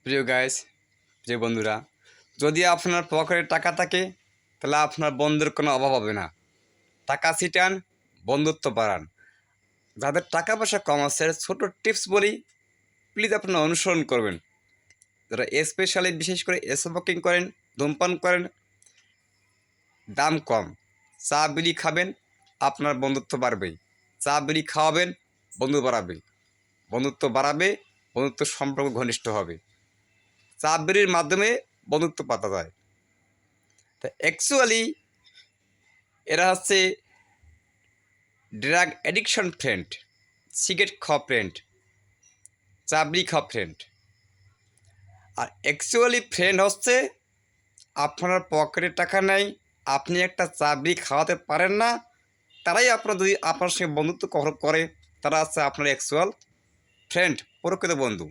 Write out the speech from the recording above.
প্রিয় গাইস, প্রিয় বন্ধুরা, যদি আপনার পকেটে টাকা থাকে তাহলে আপনার বন্ধুর কোনো অভাব হবে না। টাকা ছিটান, বন্ধুত্ব বাড়ান। যাদের টাকা পয়সা কম আছে ছোটো টিপস বলি, প্লিজ আপনারা অনুসরণ করবেন। যারা স্পেশালি বিশেষ করে স্মোকিং করেন, ধূমপান করেন, দাম কম, চা বিড়ি খাবেন, আপনার বন্ধুত্ব বাড়বেই। চা বিড়ি খাওয়াবেন, বন্ধু বাড়াবে, বন্ধুত্ব বাড়াবে, বন্ধুত্ব সম্পর্ক ঘনিষ্ঠ হবে। চা বিড়ির মাধ্যমে বন্ধুত্ব পাতা যায়। তা অ্যাকচুয়ালি এরা হচ্ছে ড্রাগ অ্যাডিকশন ফ্রেন্ড, সিগারেট খাওয়া ফ্রেন্ড, চাবড়ি খাওয়া ফ্রেন্ড। আর অ্যাকচুয়ালি ফ্রেন্ড হচ্ছে আপনার পকেটে টাকা নেই, আপনি একটা চাবড়ি খাওয়াতে পারেন না, তারাই আপনার যদি আপনার সঙ্গে বন্ধুত্ব করে তারা হচ্ছে আপনার অ্যাকচুয়াল ফ্রেন্ড, প্রকৃত বন্ধু।